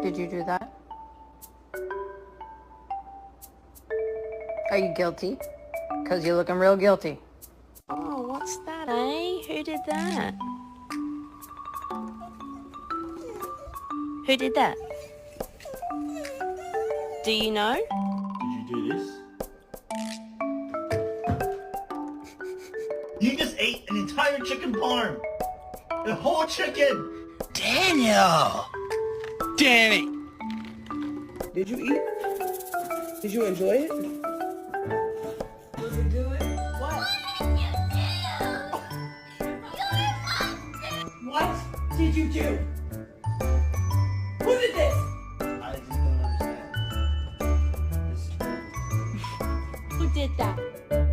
Did you do that? Are you guilty? Because you're looking real guilty. Oh, what's that, eh? Who did that? Who did that? Do you know? Did you do this? You just ate an entire chicken parm! The whole chicken! Daniel! Danny! Did you eat? Did you enjoy it? What did you do?